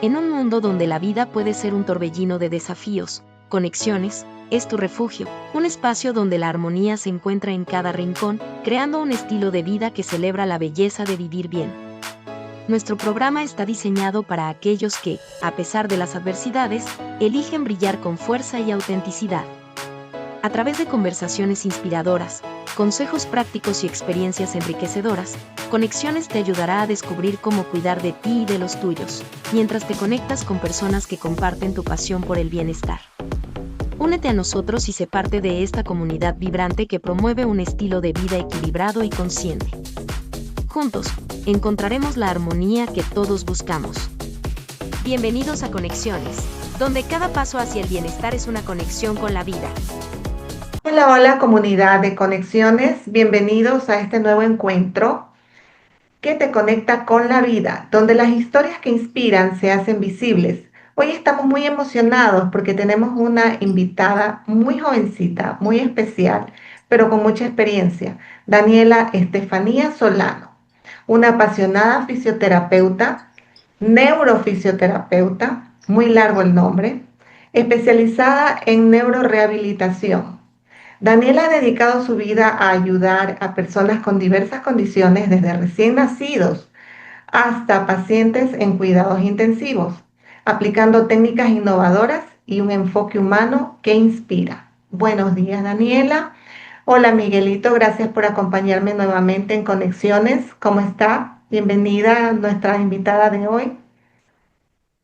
En un mundo donde la vida puede ser un torbellino de desafíos, Conexiones es tu refugio, un espacio donde la armonía se encuentra en cada rincón, creando un estilo de vida que celebra la belleza de vivir bien. Nuestro programa está diseñado para aquellos que, a pesar de las adversidades, eligen brillar con fuerza y autenticidad. A través de conversaciones inspiradoras, consejos prácticos y experiencias enriquecedoras, Conexiones te ayudará a descubrir cómo cuidar de ti y de los tuyos, mientras te conectas con personas que comparten tu pasión por el bienestar. Únete a nosotros y sé parte de esta comunidad vibrante que promueve un estilo de vida equilibrado y consciente. Juntos, encontraremos la armonía que todos buscamos. Bienvenidos a Conexiones, donde cada paso hacia el bienestar es una conexión con la vida. Hola, hola comunidad de conexiones, bienvenidos a este nuevo encuentro que te conecta con la vida, donde las historias que inspiran se hacen visibles. Hoy estamos muy emocionados porque tenemos una invitada muy jovencita, muy especial, pero con mucha experiencia, Daniela Estefanía Solano, una apasionada fisioterapeuta, neurofisioterapeuta, muy largo el nombre, especializada en neurorehabilitación. Daniela ha dedicado su vida a ayudar a personas con diversas condiciones, desde recién nacidos hasta pacientes en cuidados intensivos, aplicando técnicas innovadoras y un enfoque humano que inspira. Buenos días, Daniela. Hola, Miguelito. Gracias por acompañarme nuevamente en Conexiones. ¿Cómo está? Bienvenida a nuestra invitada de hoy.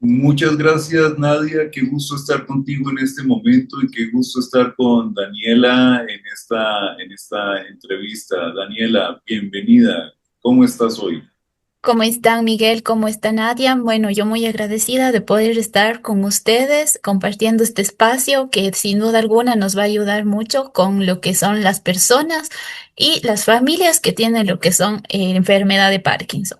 Muchas gracias, Nadia. Qué gusto estar contigo en este momento y qué gusto estar con Daniela en esta entrevista. Daniela, bienvenida. ¿Cómo estás hoy? ¿Cómo están, Miguel? ¿Cómo está Nadia? Bueno, yo muy agradecida de poder estar con ustedes compartiendo este espacio que sin duda alguna nos va a ayudar mucho con lo que son las personas y las familias que tienen lo que son enfermedad de Parkinson.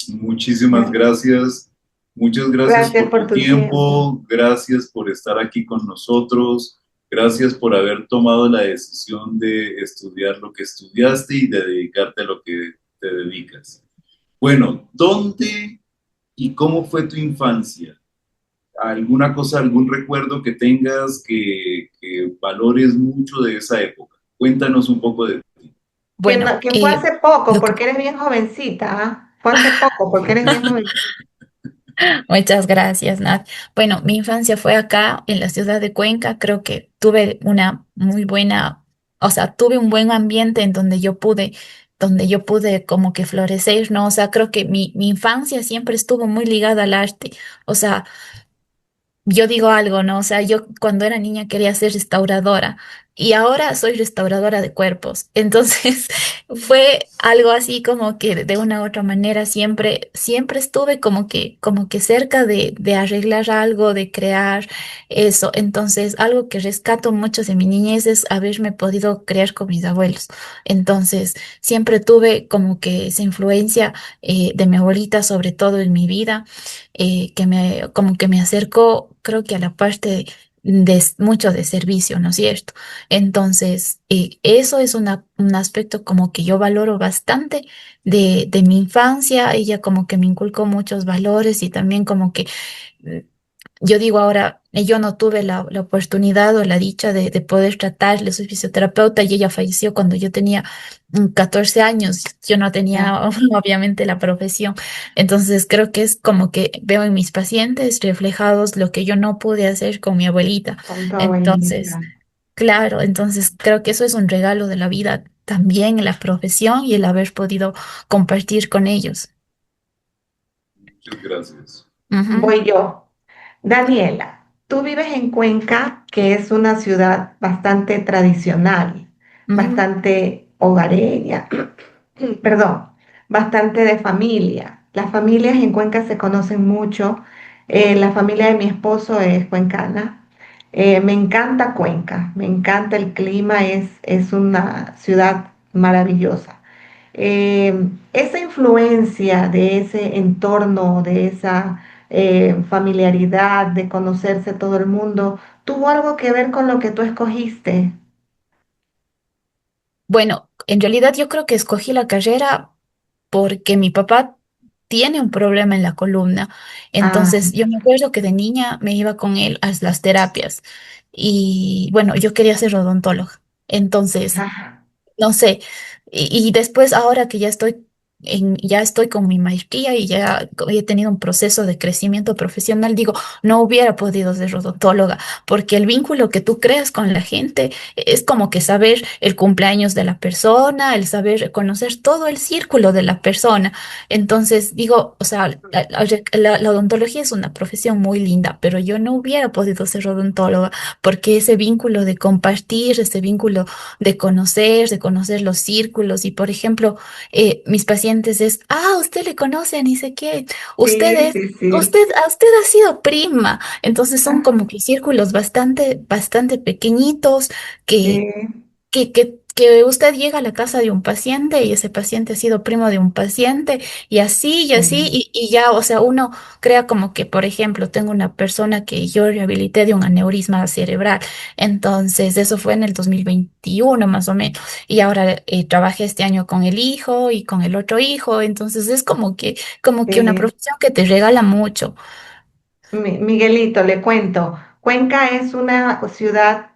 Muchísimas gracias. Muchas gracias Gracias por por tu tu tiempo. tiempo. Gracias por estar aquí con nosotros. Gracias por haber tomado la decisión de estudiar lo que estudiaste y de dedicarte a lo que te dedicas. Bueno, ¿dónde y cómo fue tu infancia? ¿Alguna cosa, algún recuerdo que tengas que valores mucho de esa época? Cuéntanos un poco de ti. Bueno, Que fue hace poco, lo que porque eres bien jovencita, ¿ah? Fue hace poco, porque eres bien jovencita. Muchas gracias, Nat. Bueno, mi infancia fue acá en la ciudad de Cuenca. Creo que tuve una muy buena, o sea, tuve un buen ambiente en donde yo pude como que florecer, ¿no? O sea, creo que mi infancia siempre estuvo muy ligada al arte. O sea, yo digo algo, ¿no? O sea, yo cuando era niña quería ser restauradora y ahora soy restauradora de cuerpos. Entonces, fue algo así como que de una u otra manera siempre estuve como que cerca de arreglar algo, de crear eso. Entonces, algo que rescato mucho de mi niñez es haberme podido crear con mis abuelos. Entonces, siempre tuve como que esa influencia de mi abuelita, sobre todo en mi vida como que me acercó, creo que a la parte mucho de servicio, ¿no es cierto? Entonces, eso es un aspecto como que yo valoro bastante de mi infancia. Ella como que me inculcó muchos valores y también como que mm, yo digo ahora, yo no tuve la oportunidad o la dicha de poder tratarle, soy fisioterapeuta y ella falleció cuando yo tenía 14 años, yo no Ya, tenía obviamente la profesión, entonces creo que es como que veo en mis pacientes reflejados lo que yo no pude hacer con mi abuelita, con tu entonces, abuelita. claro, entonces creo que eso es un regalo de la vida también, la profesión y el haber podido compartir con ellos. Muchas gracias. Ujú, Voy yo. Daniela, tú vives en Cuenca, que es una ciudad bastante tradicional, ujú. bastante hogareña, perdón, bastante de familia. Las familias en Cuenca se conocen mucho. La familia de mi esposo es cuencana. Me encanta Cuenca, me encanta el clima, es una ciudad maravillosa. Esa influencia de ese entorno, de esa familiaridad, de conocerse todo el mundo, ¿tuvo algo que ver con lo que tú escogiste? Bueno, en realidad yo creo que escogí la carrera porque mi papá tiene un problema en la columna. Ah, Entonces, yo me acuerdo que de niña me iba con él a las terapias y bueno, yo quería ser odontóloga. Entonces, ajá, no sé, y después ahora que ya estoy con mi maestría y ya he tenido un proceso de crecimiento profesional, digo, no hubiera podido ser odontóloga, porque el vínculo que tú creas con la gente es como que saber el cumpleaños de la persona, el saber conocer todo el círculo de la persona. Entonces, digo, o sea, la odontología es una profesión muy linda, pero yo no hubiera podido ser odontóloga porque ese vínculo de compartir, ese vínculo de conocer los círculos y, por ejemplo, mis pacientes es, usted le conoce a ni sé qué, usted sí, es, sí, sí. usted ha sido prima. Entonces son Ah, como que círculos bastante pequeñitos que sí, que usted llega a la casa de un paciente y ese paciente ha sido primo de un paciente y así, sí, y ya, o sea, uno crea como que, por ejemplo, tengo una persona que yo rehabilité de un aneurisma cerebral, entonces eso fue en el 2021 más o menos, y ahora trabajé este año con el hijo y con el otro hijo, entonces es como que una sí. profesión que te regala mucho. Miguelito, le cuento, Cuenca es una ciudad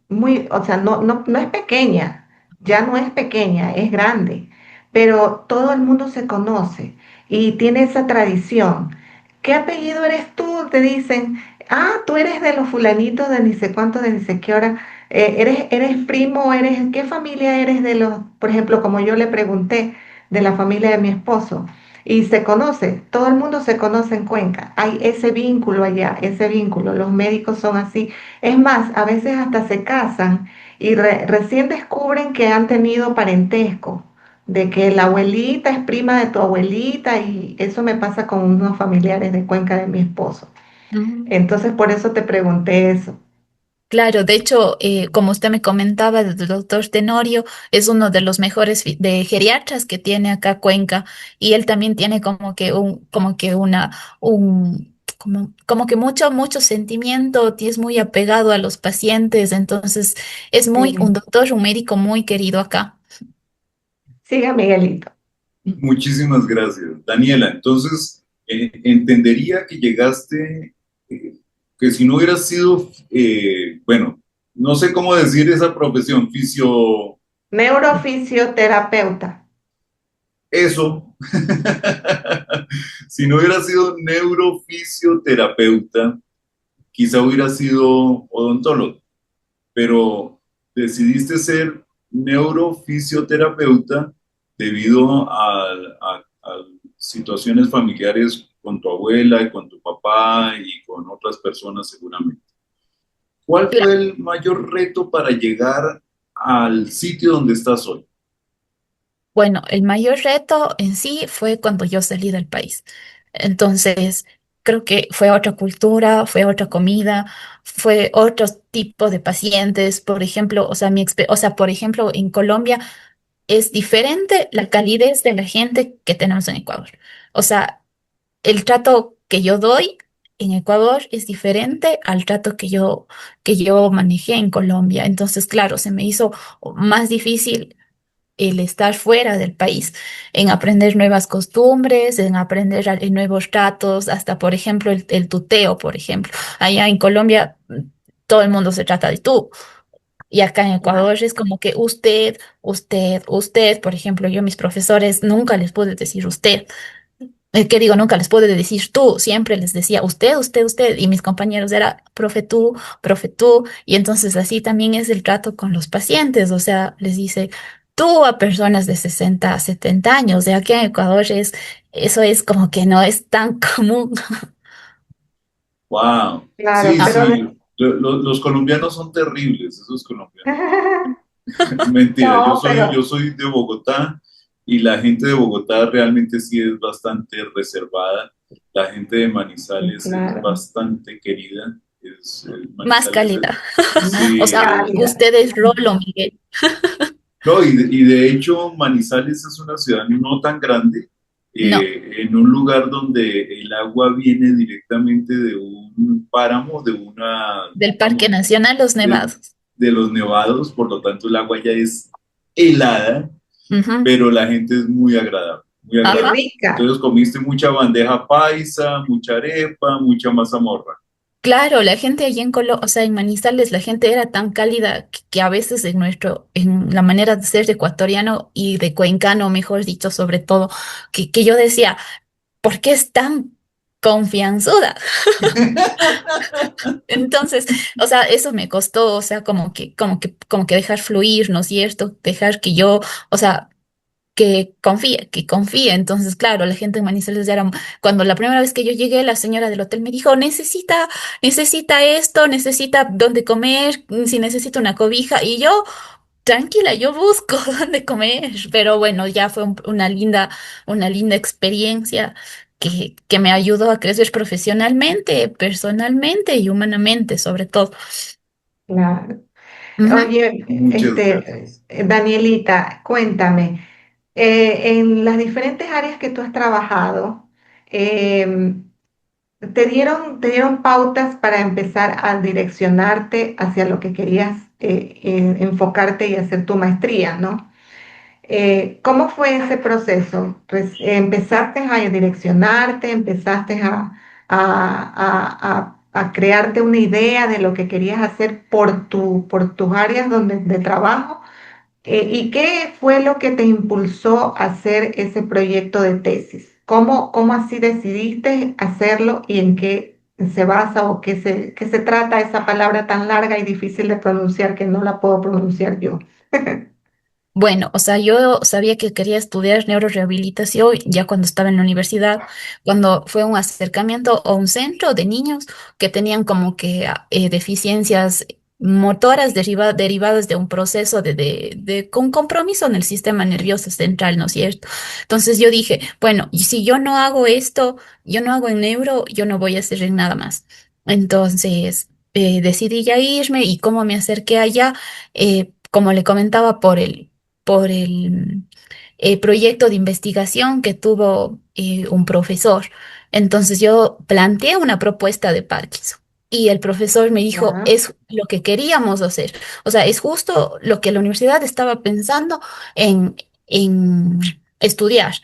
muy, o sea, no es pequeña, ya no es pequeña, es grande, pero todo el mundo se conoce y tiene esa tradición. ¿Qué apellido eres tú? Te dicen, tú eres de los fulanitos de ni sé cuánto, de ni sé qué hora, eres primo, ¿qué familia eres de los, por ejemplo, como yo le pregunté, de la familia de mi esposo? Y se conoce, todo el mundo se conoce en Cuenca. Hay ese vínculo allá, ese vínculo. Los médicos son así. Es más, a veces hasta se casan y recién descubren que han tenido parentesco, de que la abuelita es prima de tu abuelita y eso me pasa con unos familiares de Cuenca de mi esposo. Entonces, por eso te pregunté eso. Claro, de hecho, como usted me comentaba, el doctor Tenorio es uno de los mejores de geriatras que tiene acá Cuenca y él también tiene como que como que mucho sentimiento y es muy apegado a los pacientes, entonces es un Sí. doctor, un médico muy querido acá. Siga, Miguelito. Muchísimas gracias. Daniela, entonces, entendería que llegaste, que si no hubieras sido, bueno, no sé cómo decir esa profesión, Neurofisioterapeuta. eso, si no hubiera sido neurofisioterapeuta, quizá hubiera sido odontólogo, pero decidiste ser neurofisioterapeuta debido a situaciones familiares con tu abuela y con tu papá y con otras personas seguramente. ¿Cuál fue el mayor reto para llegar al sitio donde estás hoy? Bueno, el mayor reto en sí fue cuando yo salí del país. Entonces, creo que fue otra cultura, fue otra comida, fue otro tipo de pacientes. Por ejemplo, o sea, o sea, por ejemplo, en Colombia es diferente la calidez de la gente que tenemos en Ecuador. O sea, el trato que yo doy en Ecuador es diferente al trato que yo manejé en Colombia. Entonces, claro, se me hizo más difícil el estar fuera del país, en aprender nuevas costumbres, en aprender nuevos tratos, hasta por ejemplo el tuteo, por ejemplo. Allá en Colombia todo el mundo se trata de tú. Y acá en Ecuador es como que usted, por ejemplo, yo a mis profesores nunca les pude decir usted. ¿Qué digo? Nunca les pude decir tú, siempre les decía usted, y mis compañeros era profe tú, y entonces así también es el trato con los pacientes, o sea, les dice tú a personas de 60 a 70 años, de aquí en Ecuador eso es como que no es tan común. Wow, Claro, sí, Ah, pero sí, los colombianos son terribles, esos colombianos. Mentira, no, yo pero soy de Bogotá y la gente de Bogotá realmente sí es bastante reservada. La gente de sí, Manizales es claro, bastante querida. más Manizales es, cálida. O más sí, sea, cálida. usted es Rolo, Miguel. no, y de hecho Manizales es una ciudad no tan grande, No, en un lugar donde el agua viene directamente de un páramo, del Parque vamos, Nacional Los de, Nevados. de los nevados, por lo tanto el agua ya es helada, Ujú. pero la gente es muy agradable, muy Qué Ajá. agradable. rica. Entonces comiste mucha bandeja paisa, mucha arepa, mucha mazamorra. Claro, la gente allí en o sea, en Manizales, la gente era tan cálida que a veces en la manera de ser de ecuatoriano y de cuencano, mejor dicho, sobre todo, que yo decía, ¿por qué es tan confianzuda? Entonces, o sea, eso me costó, o sea, como que dejar fluir, ¿no es cierto? Dejar que yo, o sea, que confíe. Entonces, claro, la gente en Manizales ya era, cuando la primera vez que yo llegué, la señora del hotel me dijo, necesita esto, necesita dónde comer, si necesita una cobija, y yo, tranquila, yo busco dónde comer, pero bueno, ya fue una linda experiencia. Que me ayudó a crecer profesionalmente, personalmente y humanamente, sobre todo. Claro. Ujú. Oye, Muchas gracias. Danielita, cuéntame, en las diferentes áreas que tú has trabajado, em, te dieron pautas para empezar a direccionarte hacia lo que querías enfocarte y hacer tu maestría, ¿no? ¿Cómo fue ese proceso? Pues, ¿empezaste a direccionarte, empezaste a crearte una idea de lo que querías hacer por tus áreas de trabajo? ¿Y qué fue lo que te impulsó a hacer ese proyecto de tesis? ¿Cómo así decidiste hacerlo y en qué se basa o qué se trata esa palabra tan larga y difícil de pronunciar que no la puedo pronunciar yo? Bueno, o sea, yo sabía que quería estudiar neurorehabilitación ya cuando estaba en la universidad, cuando fue un acercamiento o un centro de niños que tenían como que deficiencias motoras derivadas de un proceso con compromiso en el sistema nervioso central, ¿no es cierto? Entonces yo dije, bueno, y si yo no hago esto, yo no hago en neuro, yo no voy a hacer en nada más. Entonces decidí ya irme y cómo me acerqué allá, como le comentaba, por el proyecto de investigación que tuvo un profesor. Entonces yo planteé una propuesta de Parkinson y el profesor me dijo, Ya, es lo que queríamos hacer. O sea, es justo lo que la universidad estaba pensando en, en estudiar.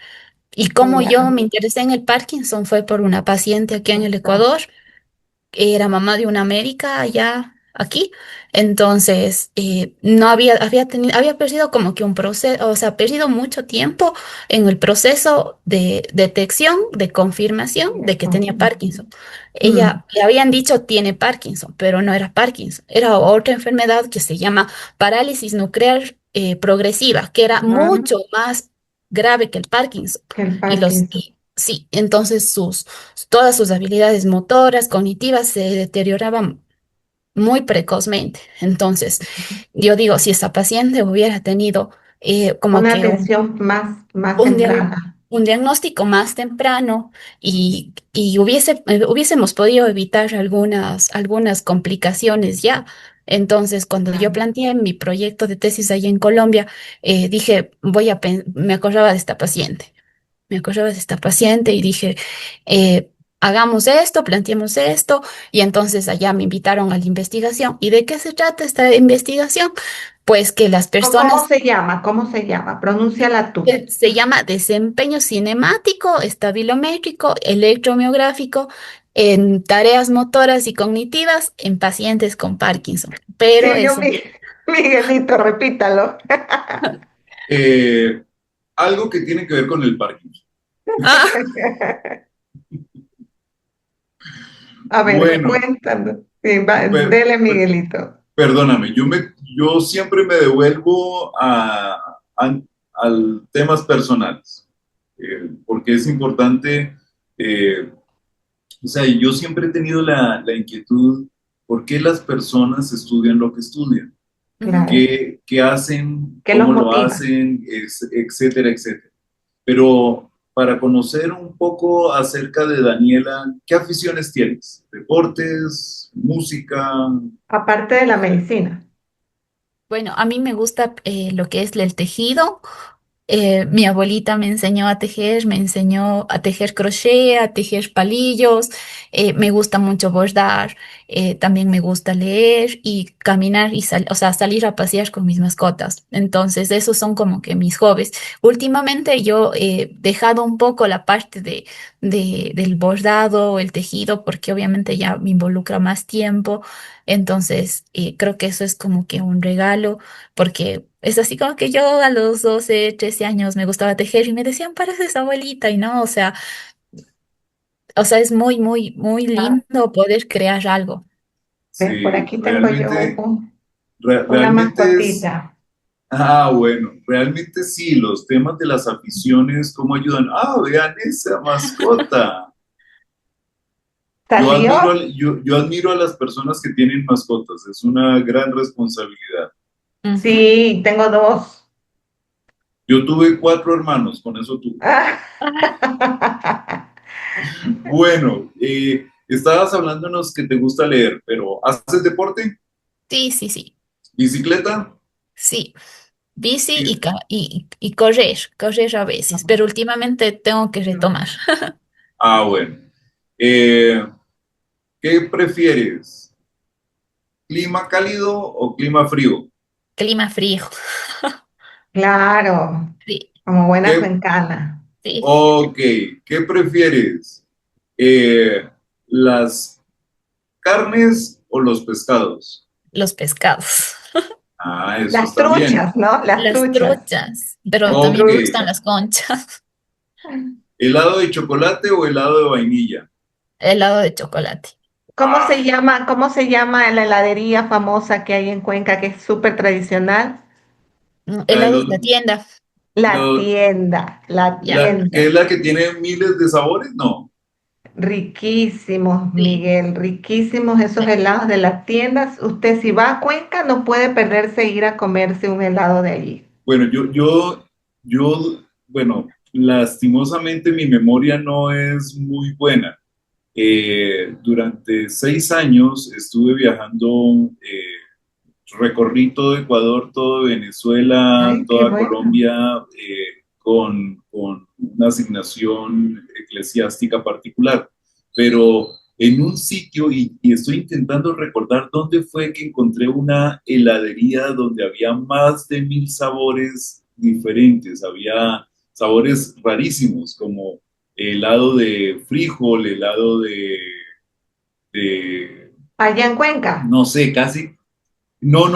Y como yo ya, me interesé en el Parkinson fue por una paciente aquí en el exacto. Ecuador, era mamá de una médica allá aquí, entonces no había perdido como que un proceso, o sea, perdido mucho tiempo en el proceso de detección, de confirmación de que tenía Parkinson. Mm, Ella le habían dicho tiene Parkinson, pero no era Parkinson, era otra enfermedad que se llama parálisis nuclear progresiva, que era ajá, mucho más grave que el Parkinson. que el Y los, Parkinson. y, sí, entonces todas sus habilidades motoras, cognitivas se deterioraban muy precozmente. Entonces, yo digo, si esa paciente hubiera tenido como Una que atención más un dia- temprana. un diagnóstico más temprano y hubiésemos podido evitar algunas complicaciones ya. Entonces, cuando yo Claro. planteé mi proyecto de tesis allá en Colombia, dije, me acordaba de esta paciente. Me acordaba de esta paciente y dije, hagamos esto, planteemos esto, y entonces allá me invitaron a la investigación. ¿Y de qué se trata esta investigación? Pues que las ¿Cómo personas, se llama? ¿Cómo se llama? Pronúnciala tú. se llama desempeño cinemático, estabilométrico, electromiográfico en tareas motoras y cognitivas en pacientes con Parkinson. Pero Silvio eso. Miguelito, repítalo. Eh, Algo que tiene que ver con el Parkinson. Ah, A ver, Bueno, cuéntanos. Sí, per- dele, per- Miguelito. perdóname, yo siempre me devuelvo al temas personales, porque es importante, eh, o sea, yo siempre he tenido la inquietud, ¿por qué las personas estudian lo que estudian? ujú. Claro. ¿Qué hacen? ¿Qué los ¿Cómo lo motiva? hacen? Etcétera, etcétera. Pero para conocer un poco acerca de Daniela, ¿qué aficiones tienes? ¿Deportes? ¿Música? Aparte de la medicina. Bueno, a mí me gusta lo que es el tejido. Mi abuelita me enseñó a tejer, me enseñó a tejer crochet, a tejer palillos, me gusta mucho bordar, también me gusta leer y caminar y o sea, salir a pasear con mis mascotas. Entonces, esos son como que mis hobbies. Últimamente yo he dejado un poco la parte del bordado, el tejido, porque obviamente ya me involucra más tiempo. Entonces, creo que eso es como que un regalo porque es así como que yo a los 12 13 años me gustaba tejer y me decían, pareces abuelita y no, o sea, es muy, muy, muy Ah, lindo poder crear algo. ¿ves? Por Sí, aquí tengo yo realmente, una realmente es, mascotita. bueno, realmente sí, los temas de las aficiones, ¿cómo ayudan? Vean esa mascota. ¿Salió? Yo admiro a las personas que tienen mascotas, es una gran responsabilidad. Ujú. Sí, tengo dos. Yo tuve cuatro hermanos, con eso tuve. Bueno, estabas hablándonos que te gusta leer, pero ¿haces deporte? Sí, sí, sí, ¿Bicicleta? sí. Bici Y- y correr a veces, pero últimamente tengo que retomar. bueno. Eh, ¿Qué prefieres? ¿Clima cálido o clima frío? Clima frío. Claro, Sí, como buena ¿Qué, cuencana. sí, sí. ok, ¿qué prefieres? ¿Las carnes o los pescados? Los pescados. Eso Las está bien. truchas, ¿no? Las Las truchas. truchas, pero Las también Ok, me gustan truchas. las conchas. ¿helado de chocolate o helado de vainilla? Helado de chocolate. Ah, Cómo se llama la heladería famosa que hay en Cuenca que es súper tradicional? la de Helado de la tienda. los- La Ya. ¿qué es tienda. la que tiene miles de sabores? No. Riquísimos, Sí. Miguel, riquísimos esos Sí. helados de las tiendas. Usted si va a Cuenca no puede perderse ir a comerse un helado de allí. Bueno, bueno, lastimosamente mi memoria no es muy buena. Durante 6 años estuve viajando, recorrí todo Ecuador, todo Venezuela, Ay, qué toda bueno. Colombia, con una asignación eclesiástica particular. Pero en un sitio, y estoy intentando recordar dónde fue que encontré una heladería donde había más de 1000 sabores diferentes, había sabores rarísimos como helado de frijol, helado de Allá en Cuenca. no sé, casi, no,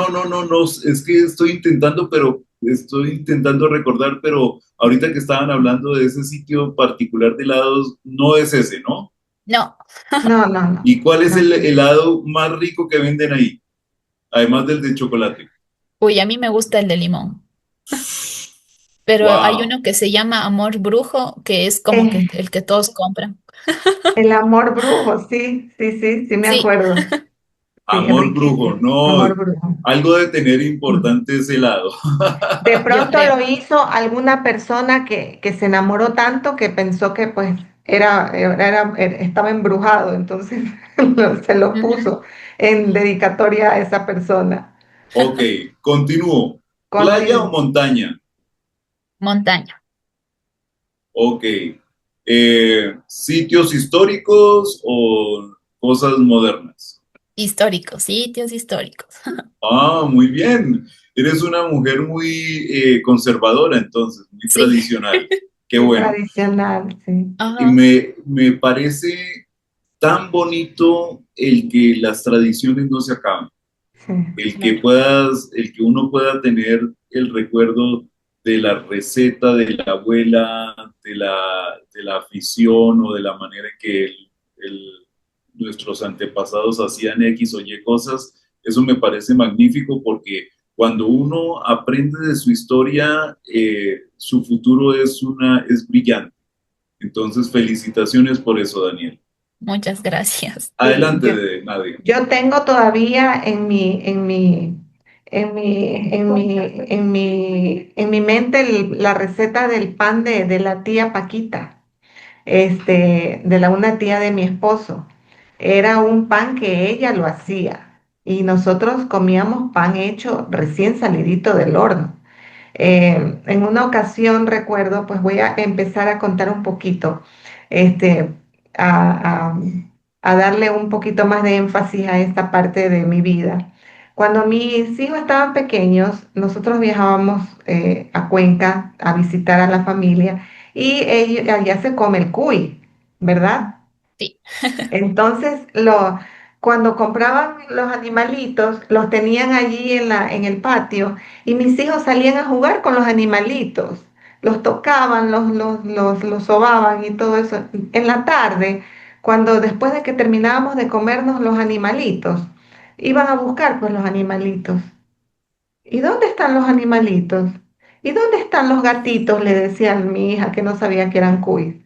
es que estoy intentando, pero estoy intentando recordar, pero ahorita que estaban hablando de ese sitio particular de helados, no es ese, ¿no? No. No, no, no. ¿Y cuál es No. el helado más rico que venden ahí? Además del de chocolate. Uy, a mí me gusta el de limón. Pero hay Wow. uno que se llama Amor Brujo, que es como que Eh, el que todos compran. el amor brujo, sí, sí, sí, sí me Sí. acuerdo. Sí, es Amor brujo, riquísimo. no, Amor brujo. algo de tener Mm. importante ese helado. De Yo pronto creo. lo hizo alguna persona que se enamoró tanto que pensó que pues estaba embrujado, entonces se lo Ujú. puso en dedicatoria a esa persona. Ok, continúo. ¿Playa o Continúo. montaña? Montaña. Ok. ¿Sitios históricos o cosas modernas? Históricos, sitios históricos. Muy bien. Eres una mujer muy conservadora, entonces, muy Sí. tradicional. Qué Sí, bueno. tradicional, sí. Y Ajá. me parece tan bonito el que las tradiciones no se acaben. Sí, Claro. El que uno pueda tener el recuerdo de la receta de la abuela, de la afición o de la manera en que nuestros antepasados hacían X o Y cosas, eso me parece magnífico porque cuando uno aprende de su historia, su futuro es brillante. Entonces, felicitaciones por eso, Daniel. Muchas gracias. sí. Adelante, de Nadia. Yo tengo todavía en mi mente la receta del pan de la tía Paquita, una tía de mi esposo. Era un pan que ella lo hacía y nosotros comíamos pan hecho recién salidito del horno. En una ocasión recuerdo, pues voy a empezar a contar un poquito, este, a, a- a darle un poquito más de énfasis a esta parte de mi vida. Cuando mis hijos estaban pequeños, nosotros viajábamos a Cuenca a visitar a la familia y allá se come el cuy, ¿verdad? Sí. Entonces, cuando compraban los animalitos, los tenían allí en el patio y mis hijos salían a jugar con los animalitos. Los tocaban, los sobaban y todo eso. En la tarde, cuando después de que terminábamos de comernos los animalitos, iban a buscar pues los animalitos. ¿Y dónde están los animalitos? ¿Y dónde están los gatitos? Le decía a mi hija que no sabía que eran cuy.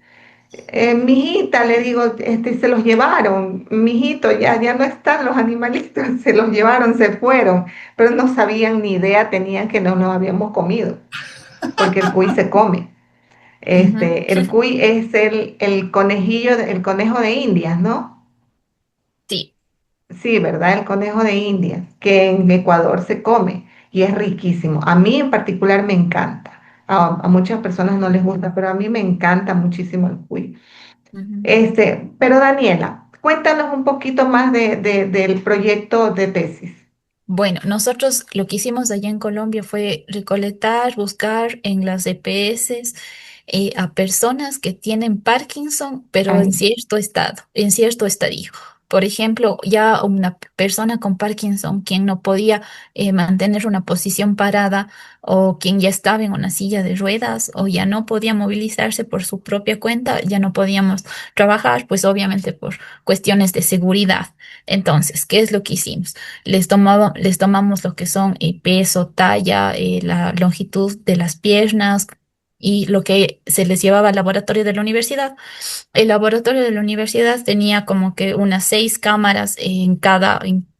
Mijita, le digo, se los llevaron, mijito, ya no están los animalitos, se los llevaron, se fueron, pero no sabían ni idea, tenían que no nos habíamos comido, porque el cuy se come. Ujú. El cuy es el conejillo, el conejo de Indias, ¿no? Sí. Sí, ¿verdad? El conejo de Indias, que en Ecuador se come y es riquísimo. A mí en particular me encanta. A muchas personas no les gusta, pero a mí me encanta muchísimo el cuy. Ujú. Pero Daniela, cuéntanos un poquito más del proyecto de tesis. Bueno, nosotros lo que hicimos allá en Colombia fue recolectar, buscar en las EPS a personas que tienen Parkinson, pero en Ay, cierto estado, en cierto estadio. Por ejemplo, ya una persona con Parkinson, quien no podía mantener una posición parada o quien ya estaba en una silla de ruedas o ya no podía movilizarse por su propia cuenta, ya no podíamos trabajar, pues obviamente por cuestiones de seguridad. Entonces, ¿qué es lo que hicimos? Les tomamos lo que son peso, talla, la longitud de las piernas y lo que se les llevaba al laboratorio de la universidad. El laboratorio de la universidad tenía como que unas 6 cámaras en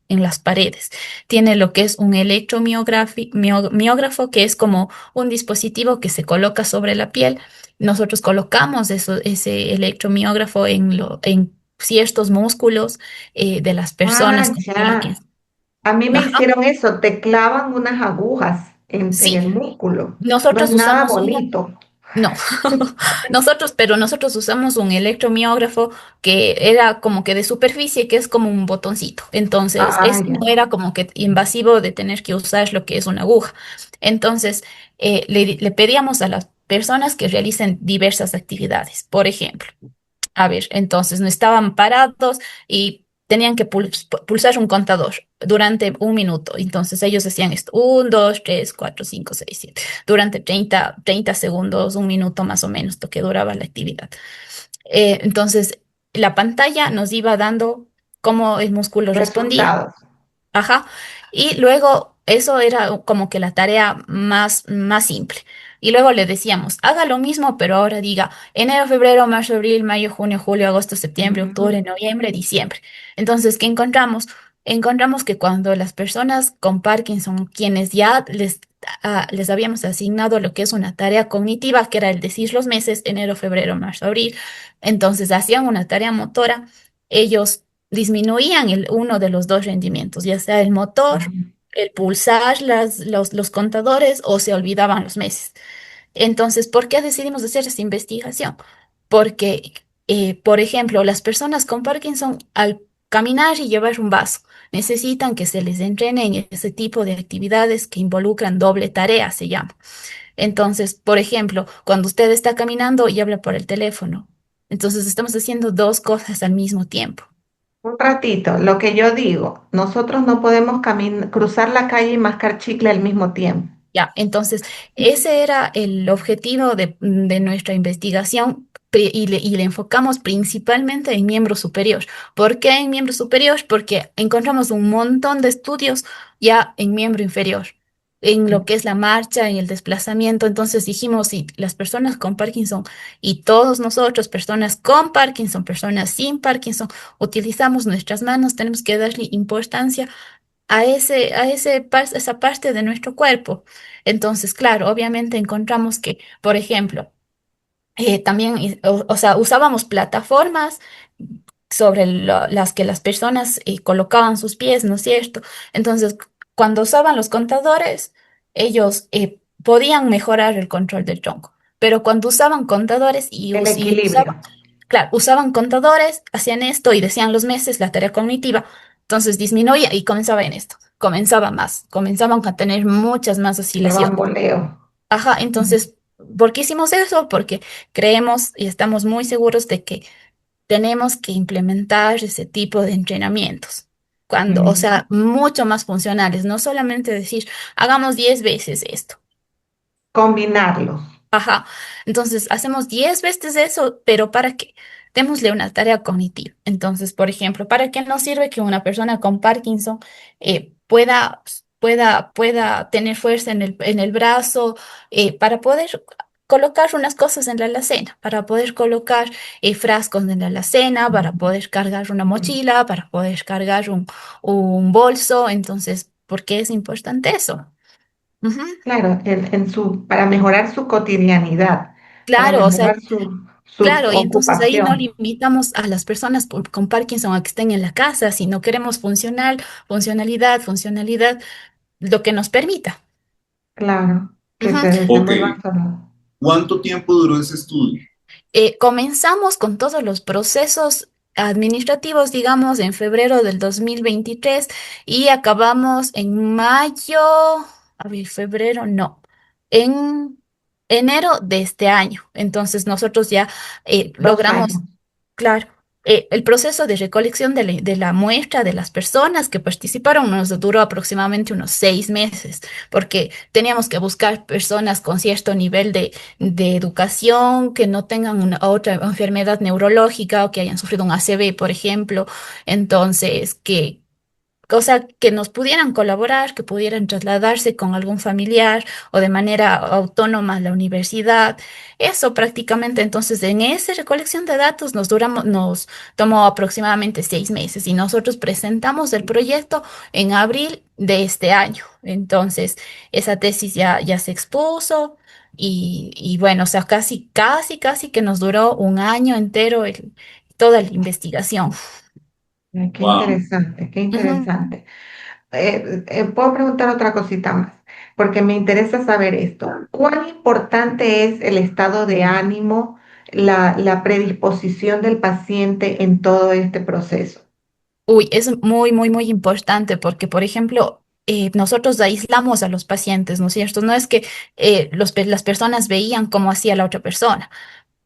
las paredes. Tiene lo que es un miógrafo, que es como un dispositivo que se coloca sobre la piel. Nosotros colocamos ese electromiógrafo en ciertos músculos de las personas con ya. Parkinson. A mí me Ajá, hicieron eso, te clavan unas agujas en sí, el músculo. No es nosotros nada usamos uno. bonito. No, pero nosotros usamos un electromiógrafo que era como que de superficie, que es como un botoncito. Entonces, Ah, eso no ya. era como que invasivo de tener que usar lo que es una aguja. Entonces, le pedíamos a las personas que realicen diversas actividades. Por ejemplo, a ver, entonces no estaban parados y tenían que pulsar un contador durante 1 minuto. Entonces ellos hacían esto, 1, 2, 3, 4, 5, 6, 7, durante treinta segundos, 1 minuto más o menos, lo que duraba la actividad. Entonces la pantalla nos iba dando cómo el músculo respondía. Resultados. Ajá. Y luego eso era como que la tarea más simple. Y luego le decíamos, haga lo mismo, pero ahora diga enero, febrero, marzo, abril, mayo, junio, julio, agosto, septiembre, Ujú. octubre, noviembre, diciembre. Entonces, ¿qué encontramos? Encontramos que cuando las personas con Parkinson, quienes ya les habíamos asignado lo que es una tarea cognitiva, que era el decir los meses, enero, febrero, marzo, abril, entonces hacían una tarea motora, ellos disminuían uno de los dos rendimientos, ya sea el motor, el pulsar los contadores o se olvidaban los meses. Entonces, ¿por qué decidimos hacer esta investigación? Porque, por ejemplo, las personas con Parkinson, al caminar y llevar un vaso, necesitan que se les entrene en ese tipo de actividades que involucran doble tarea, se llama. Entonces, por ejemplo, cuando usted está caminando y habla por el teléfono, entonces estamos haciendo dos cosas al mismo tiempo. Un ratito, lo que yo digo, nosotros no podemos cruzar la calle y mascar chicle al mismo tiempo. Ya, entonces, ese era el objetivo de nuestra investigación y le enfocamos principalmente en miembro superior. ¿Por qué en miembro superior? Porque encontramos un montón de estudios ya en miembro inferior, en lo que es la marcha, en el desplazamiento. Entonces dijimos, si las personas con Parkinson y todos nosotros, personas con Parkinson, personas sin Parkinson, utilizamos nuestras manos, tenemos que darle importancia esa parte de nuestro cuerpo. Entonces, claro, obviamente encontramos que, por ejemplo, también, o sea, usábamos plataformas sobre las que las personas colocaban sus pies, ¿no es cierto? Entonces, cuando usaban los contadores, ellos podían mejorar el control del tronco. Pero cuando usaban contadores El y usaban, equilibrio. claro, usaban contadores, hacían esto y decían los meses la tarea cognitiva, entonces disminuía y comenzaba en esto, comenzaba más, comenzaban a tener muchas más El oscilaciones. bamboleo. Ajá, entonces, ¿por qué hicimos eso? Porque creemos y estamos muy seguros de que tenemos que implementar ese tipo de entrenamientos. Cuando, o Mm. sea, mucho más funcionales, no solamente decir, hagamos 10 veces esto. Combinarlos. Ajá. Entonces, hacemos 10 veces eso, pero ¿para qué? Démosle una tarea cognitiva. Entonces, por ejemplo, ¿para qué nos sirve que una persona con Parkinson pueda tener fuerza en el brazo para poder colocar unas cosas en la alacena, para poder colocar frascos en la alacena, para poder cargar una mochila, para poder cargar un bolso? Entonces, ¿por qué es importante eso? Ujú. Claro, para mejorar su cotidianidad, para Claro, o sea, mejorar su claro, y entonces ahí no ocupación. limitamos a las personas con Parkinson a que estén en la casa, sino queremos funcionalidad, lo que nos permita. Claro, que Ujú. se Ok, desenvuelvan solos. ¿cuánto tiempo duró ese estudio? Comenzamos con todos los procesos administrativos, digamos, en febrero del 2023 y acabamos en mayo, a ver, febrero, no, en enero de este año. Entonces nosotros ya 2 años. logramos. Claro, el proceso de recolección de la muestra de las personas que participaron nos duró aproximadamente unos 6 meses, porque teníamos que buscar personas con cierto nivel de educación, que no tengan una otra enfermedad neurológica o que hayan sufrido un ACV, por ejemplo. Entonces, cosa que nos pudieran colaborar, que pudieran trasladarse con algún familiar o de manera autónoma a la universidad. Eso prácticamente, entonces, en esa recolección de datos nos tomó aproximadamente 6 meses y nosotros presentamos el proyecto en abril de este año. Entonces, esa tesis ya se expuso y bueno, o sea, casi que nos duró un año entero toda la investigación. Ay, qué Wow. interesante, qué Ujú. interesante. Puedo preguntar otra cosita más, porque me interesa saber esto. ¿Cuán importante es el estado de ánimo, la predisposición del paciente en todo este proceso? Uy, es muy importante porque, por ejemplo, nosotros aislamos a los pacientes, ¿no es cierto? No es que las personas veían cómo hacía la otra persona,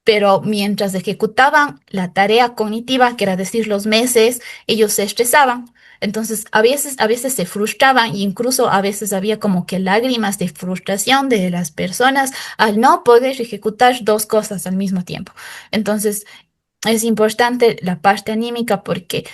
pero mientras ejecutaban la tarea cognitiva, que era decir los meses, ellos se estresaban. Entonces, a veces se frustraban e incluso a veces había como que lágrimas de frustración de las personas al no poder ejecutar dos cosas al mismo tiempo. Entonces, es importante la parte anímica porque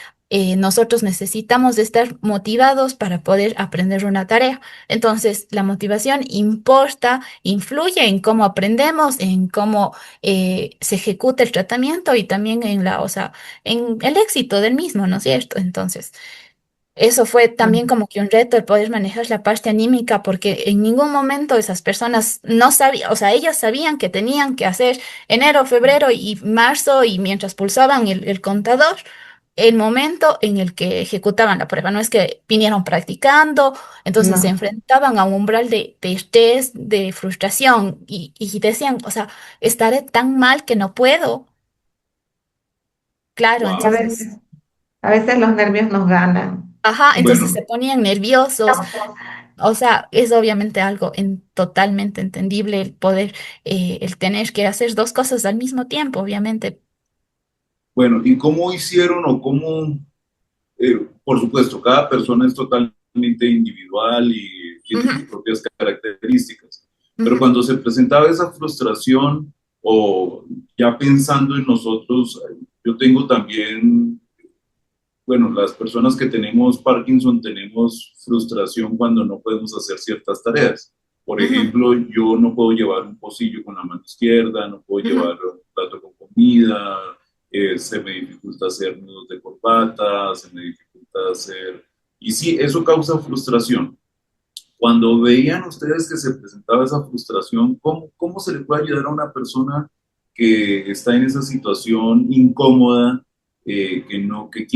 nosotros necesitamos de estar motivados para poder aprender una tarea. Entonces, la motivación importa, influye en cómo aprendemos, en cómo se ejecuta el tratamiento y también o sea, en el éxito del mismo, ¿no es cierto? Entonces, eso fue también como que un reto el poder manejar la parte anímica, porque en ningún momento esas personas no sabían, o sea, ellas sabían que tenían que hacer enero, febrero y marzo y mientras pulsaban el contador, el momento en el que ejecutaban la prueba. No es que vinieron practicando, entonces se No, enfrentaban a un umbral de estrés, de frustración y decían, o sea, estaré tan mal que no puedo. Claro, y a Wow. entonces... veces, a veces los nervios nos ganan. Ajá, entonces se Bueno, ponían nerviosos. O sea, es obviamente algo totalmente entendible el poder, el tener que hacer dos cosas al mismo tiempo, obviamente. bueno, ¿y cómo hicieron o cómo, por supuesto, cada persona es totalmente individual y tiene sus Ujú, propias características, pero ujú. cuando se presentaba esa frustración o ya pensando en nosotros, yo tengo también, bueno, las personas que tenemos Parkinson tenemos frustración cuando no podemos hacer ciertas tareas. Por Ujú, ejemplo, yo no puedo llevar un pocillo con la mano izquierda, no puedo ujú. llevar un plato con comida, se me dificulta hacer nudos de corbata, se me dificulta hacer... Y sí, eso causa frustración. Cuando veían ustedes que se presentaba esa frustración, ¿cómo se le puede ayudar a una persona que está en esa situación incómoda, que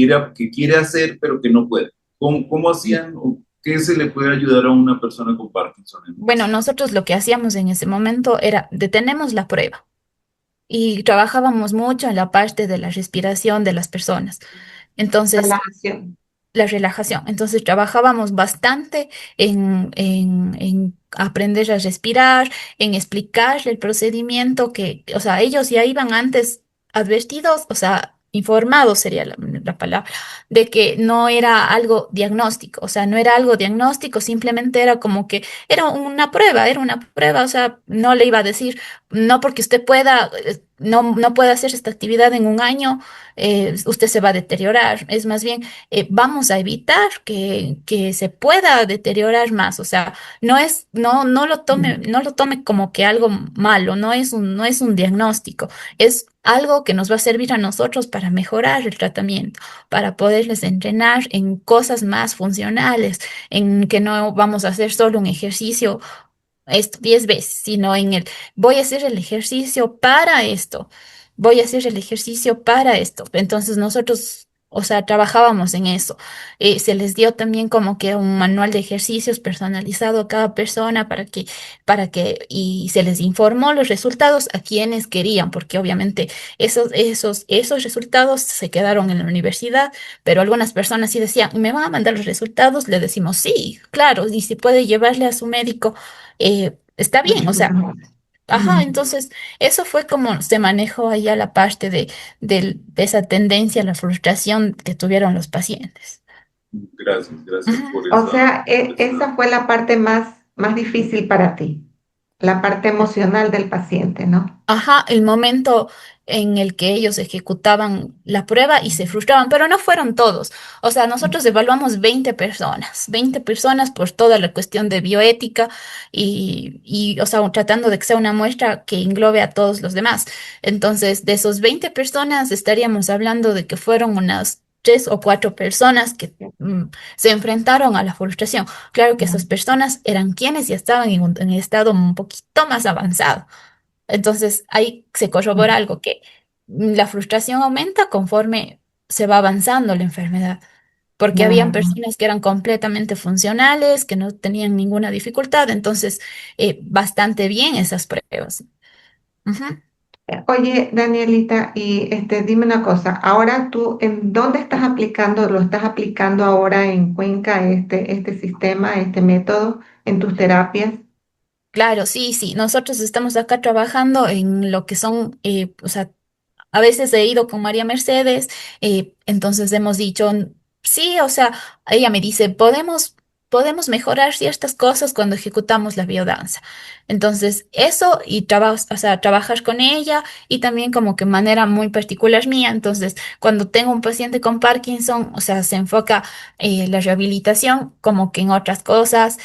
quiere hacer, pero que no puede? ¿Cómo hacían o ¿Qué se le puede ayudar a una persona con Parkinson Bueno, entonces? nosotros lo que hacíamos en ese momento era detenemos la prueba y trabajábamos mucho en la parte de la respiración de las personas. Entonces, Relajación. la relajación. Entonces trabajábamos bastante en aprender a respirar, en explicarle el procedimiento que, o sea, ellos ya iban antes advertidos, o sea, informados sería la palabra, de que no era algo diagnóstico, o sea, no era algo diagnóstico, simplemente era como que era una prueba, o sea, no le iba a decir, no porque usted pueda, no puede hacer esta actividad en un año, usted se va a deteriorar, es más bien vamos a evitar que se pueda deteriorar más. O sea, no lo tome como que algo malo, no es un diagnóstico, es algo que nos va a servir a nosotros para mejorar el tratamiento, para poderles entrenar en cosas más funcionales, en que no vamos a hacer solo un ejercicio esto 10 veces, sino en el voy a hacer el ejercicio para esto, voy a hacer el ejercicio para esto. Entonces nosotros, o sea, trabajábamos en eso. Se les dio también como que un manual de ejercicios personalizado a cada persona y se les informó los resultados a quienes querían, porque obviamente esos resultados se quedaron en la universidad, pero algunas personas sí decían, ¿me van a mandar los resultados? Le decimos, sí, claro, y si puede llevarle a su médico está bien, o Muchísimo sea, mejor. ajá, Ujú. entonces eso fue como se manejó allá la parte de esa tendencia a la frustración que tuvieron los pacientes. Gracias, gracias Ujú. por O esa, sea, esa. esa fue la parte más difícil para ti, la parte emocional del paciente, ¿no? Ajá, el momento en el que ellos ejecutaban la prueba y se frustraban, pero no fueron todos. O sea, nosotros evaluamos 20 personas por toda la cuestión de bioética o sea, tratando de que sea una muestra que englobe a todos los demás. Entonces, de esos 20 personas, estaríamos hablando de que fueron unas 3 o 4 personas que se enfrentaron a la frustración. Claro que esas personas eran quienes ya estaban en un estado un poquito más avanzado. Entonces ahí se corrobora algo que la frustración aumenta conforme se va avanzando la enfermedad, porque habían Claro. personas que eran completamente funcionales, que no tenían ninguna dificultad, entonces bastante bien esas pruebas. Ujú. Oye, Danielita, y dime una cosa, ahora tú, ¿en dónde estás aplicando, lo estás aplicando ahora en Cuenca, este sistema, este método, en tus terapias? Claro, sí, sí, nosotros estamos acá trabajando en lo que son, o sea, a veces he ido con María Mercedes, entonces hemos dicho, sí, o sea, ella me dice, podemos mejorar ciertas cosas cuando ejecutamos la biodanza. Entonces, eso y o sea, trabajar con ella y también como que manera muy particular mía. Entonces, cuando tengo un paciente con Parkinson, o sea, se enfoca la rehabilitación como que en otras cosas,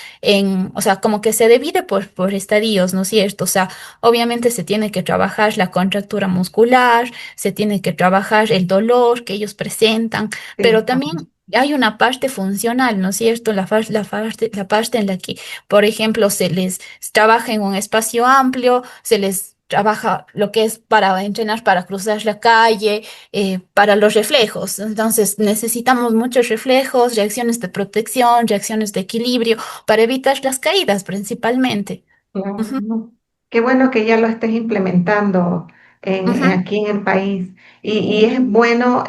o sea, como que se divide por estadios, ¿no es cierto? O sea, obviamente se tiene que trabajar la contractura muscular, se tiene que trabajar el dolor que ellos presentan, pero Sí, también hay una parte funcional, ¿no es cierto? La parte en la que, por ejemplo, se les trabaja en un espacio amplio, se les trabaja lo que es para entrenar, para cruzar la calle, para los reflejos. Entonces, necesitamos muchos reflejos, reacciones de protección, reacciones de equilibrio, para evitar las caídas principalmente. Ujú, claro. Qué bueno que ya lo estés implementando ujú, aquí en el país. Y es bueno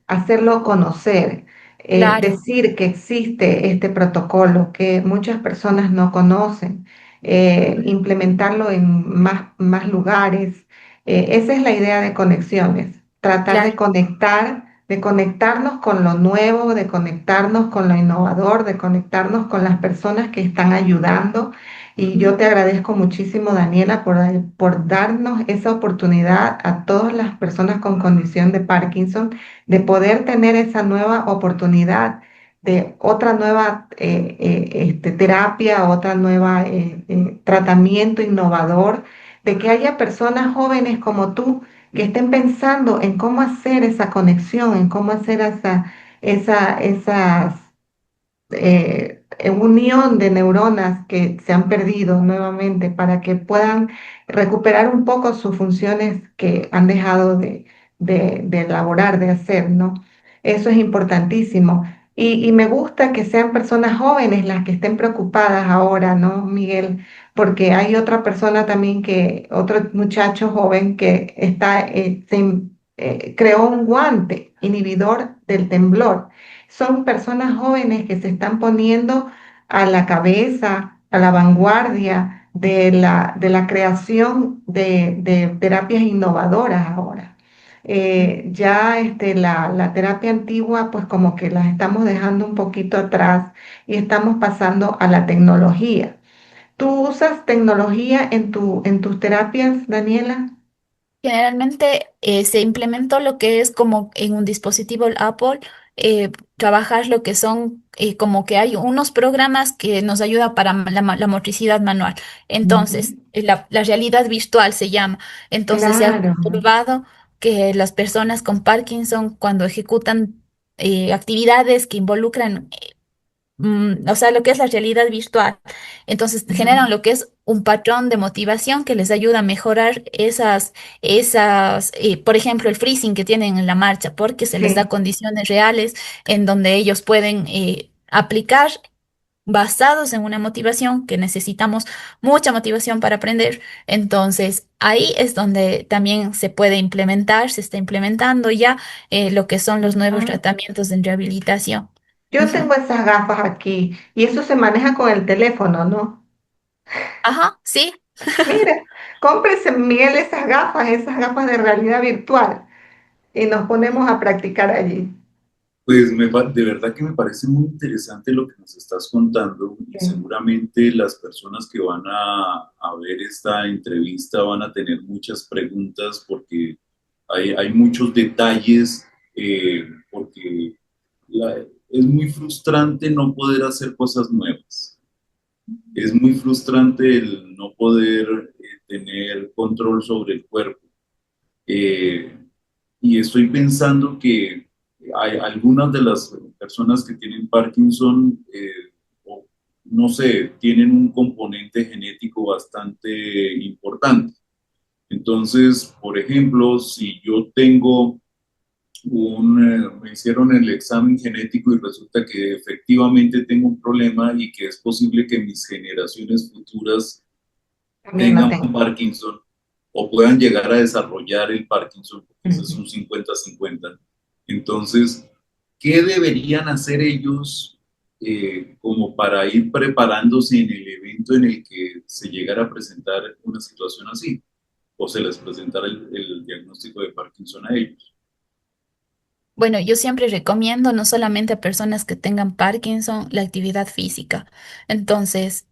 hacerlo conocer, claro. decir que existe este protocolo que muchas personas no conocen, implementarlo en más lugares. Esa es la idea de conexiones, tratar Claro. de conectarnos con lo nuevo, de conectarnos con lo innovador, de conectarnos con las personas que están ayudando y Ujú. yo te agradezco muchísimo, Daniela, por darnos esa oportunidad a todas las personas con condición de Parkinson de poder tener esa nueva oportunidad de otra nueva terapia, otra nueva tratamiento innovador, de que haya personas jóvenes como tú que estén pensando en cómo hacer esa conexión, en cómo hacer esas unión de neuronas que se han perdido nuevamente para que puedan recuperar un poco sus funciones que han dejado de elaborar, de hacer, ¿no? Eso es importantísimo. Y me gusta que sean personas jóvenes las que estén preocupadas ahora, ¿no, Miguel? Porque hay otra persona también otro muchacho joven que creó un guante inhibidor del temblor. Son personas jóvenes que se están poniendo a la cabeza, a la vanguardia de la creación de terapias innovadoras ahora. Ya la terapia antigua, pues como que las estamos dejando un poquito atrás y estamos pasando a la tecnología. ¿Tú usas tecnología en tus terapias, Daniela? Generalmente se implementó lo que es como en un dispositivo Apple, trabajar lo que son, como que hay unos programas que nos ayudan para la motricidad manual. Entonces, Ujú. la realidad virtual se llama. Entonces, se ha Claro. comprobado que las personas con Parkinson, cuando ejecutan actividades que involucran o sea, lo que es la realidad virtual. Entonces generan Ujú. lo que es un patrón de motivación que les ayuda a mejorar por ejemplo, el freezing que tienen en la marcha, porque se les da Sí. condiciones reales en donde ellos pueden aplicar basados en una motivación que necesitamos mucha motivación para aprender. Entonces, ahí es donde también se puede implementar, se está implementando ya lo que son los nuevos Ajá. tratamientos en rehabilitación. Yo Ujú. tengo esas gafas aquí y eso se maneja con el teléfono, ¿no? Ajá, sí. Mira, cómprese, Miguel, esas gafas de realidad virtual y nos ponemos a practicar allí. Pues de verdad que me parece muy interesante lo que nos estás contando y Sí. seguramente las personas que van a ver esta entrevista van a tener muchas preguntas porque hay muchos detalles, porque es muy frustrante no poder hacer cosas nuevas. Es muy frustrante el no poder tener control sobre el cuerpo. Eh, y estoy pensando que hay algunas de las personas que tienen Parkinson, o, no sé, tienen un componente genético bastante importante. Entonces, por ejemplo, si yo tengo me hicieron el examen genético y resulta que efectivamente tengo un problema y que es posible que mis generaciones futuras También la tengan tengo. Parkinson o puedan llegar a desarrollar el Parkinson, porque ese es Ujú. un 50-50. Entonces, ¿qué deberían hacer ellos como para ir preparándose en el evento en el que se llegara a presentar una situación así o se les presentara el diagnóstico de Parkinson a ellos? Bueno, yo siempre recomiendo no solamente a personas que tengan Parkinson la actividad física. Entonces,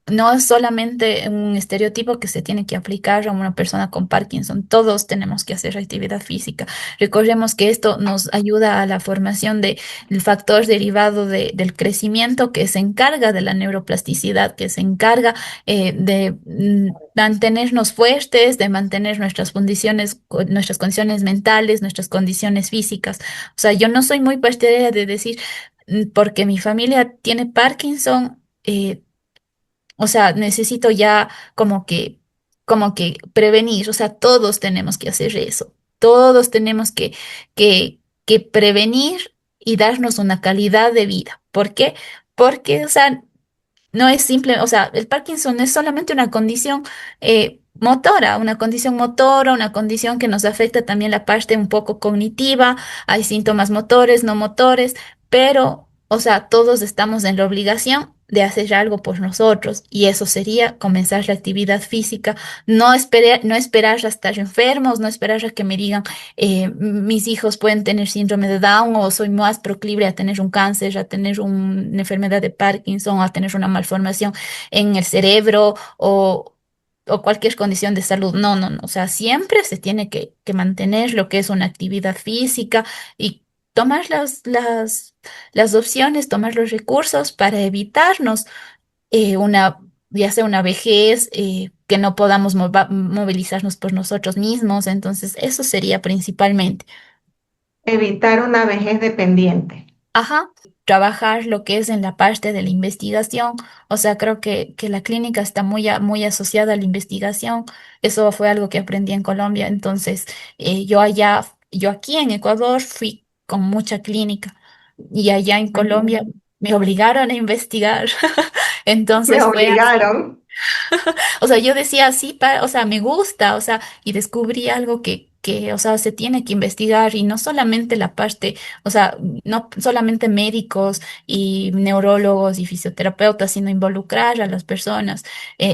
no es solamente un estereotipo que se tiene que aplicar a una persona con Parkinson. Todos tenemos que hacer actividad física. Recordemos que esto nos ayuda a la formación del factor derivado del crecimiento que se encarga de la neuroplasticidad, que se encarga de mantenernos fuertes, de mantener nuestras condiciones mentales, nuestras condiciones físicas. O sea, yo no soy muy partidaria de decir, porque mi familia tiene Parkinson, o sea, necesito ya como que prevenir. O sea, todos tenemos que hacer eso. Todos tenemos que prevenir y darnos una calidad de vida. ¿Por qué? Porque, o sea, no es simple, o sea, el Parkinson no es solamente una condición motora, una condición que nos afecta también la parte un poco cognitiva, hay síntomas motores, no motores, pero, o sea, todos estamos en la obligación de hacer algo por nosotros y eso sería comenzar la actividad física, no esperar a estar enfermos, no esperar a que me digan, mis hijos pueden tener síndrome de Down o soy más proclive a tener un cáncer, a tener una enfermedad de Parkinson, a tener una malformación en el cerebro o cualquier condición de salud. No, no, no. O sea, siempre se tiene que mantener lo que es una actividad física y tomar las opciones, tomar los recursos para evitarnos ya sea una vejez, que no podamos movilizarnos por nosotros mismos. Entonces, eso sería principalmente. Evitar una vejez dependiente. Ajá, trabajar lo que es en la parte de la investigación. O sea, creo que la clínica está muy asociada a la investigación. Eso fue algo que aprendí en Colombia. Entonces, yo aquí en Ecuador fui con mucha clínica. y allá en Colombia Ujú. me obligaron a investigar. Me Entonces fue así. obligaron. O sea, yo decía sí, o sea, me gusta, o sea, y descubrí algo o sea, se tiene que investigar y no solamente la parte, o sea, no solamente médicos y neurólogos y fisioterapeutas, sino involucrar a las personas,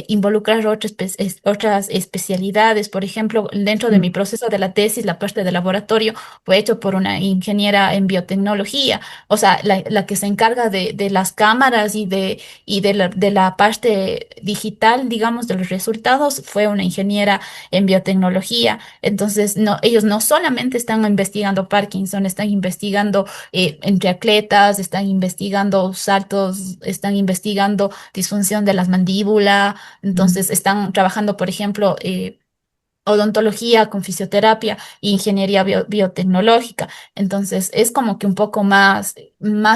involucrar otras especialidades. Por ejemplo, dentro de mi Mm. proceso de la tesis, la parte de laboratorio fue hecho por una ingeniera en biotecnología, o sea, la que se encarga de las cámaras y de la parte digital, digamos, de los resultados, fue una ingeniera en biotecnología. Entonces, no, ellos no solamente están investigando Parkinson, están investigando entre atletas, están investigando saltos, están investigando disfunción de las mandíbulas, entonces están trabajando, por ejemplo, odontología con fisioterapia e ingeniería biotecnológica. Entonces, es como que un poco más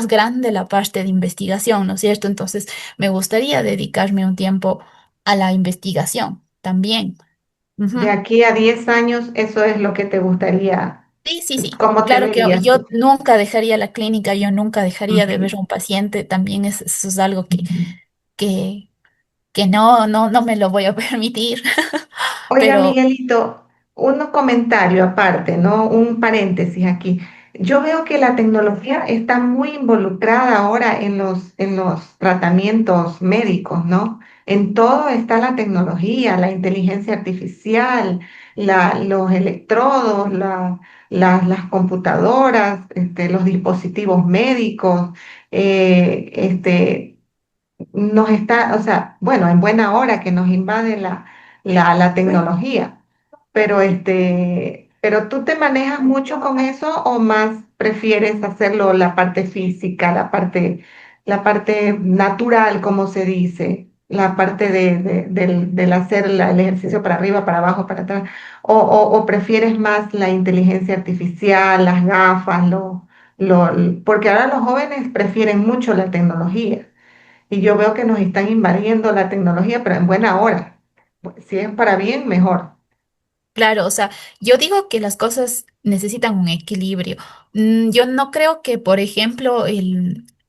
grande la parte de investigación, ¿no es cierto? Entonces, me gustaría dedicarme un tiempo a la investigación también. De Ujú. aquí a 10 años, eso es lo que te gustaría, Sí, sí, sí. ¿cómo te Claro que verías yo tú? nunca dejaría la clínica, yo nunca dejaría de ver Ujú. a un paciente. También eso es algo Ujú. que, que no me lo voy a permitir. Oiga, Pero Miguelito, un comentario aparte, ¿no? Un paréntesis aquí. Yo veo que la tecnología está muy involucrada ahora en los tratamientos médicos, ¿no? En todo está la tecnología, la inteligencia artificial, los electrodos, las computadoras, los dispositivos médicos. Nos está, o sea, bueno, en buena hora que nos invade la tecnología, pero ¿tú te manejas mucho con eso o más prefieres hacerlo la parte física, la parte natural, como se dice, la parte del hacer el ejercicio para arriba, para abajo, para atrás, o prefieres más la inteligencia artificial, las gafas, lo, porque ahora los jóvenes prefieren mucho la tecnología. Y yo veo que nos están invadiendo la tecnología, pero en buena hora. Si es para bien, mejor. claro, o sea, yo digo que las cosas necesitan un equilibrio. Yo no creo que, por ejemplo,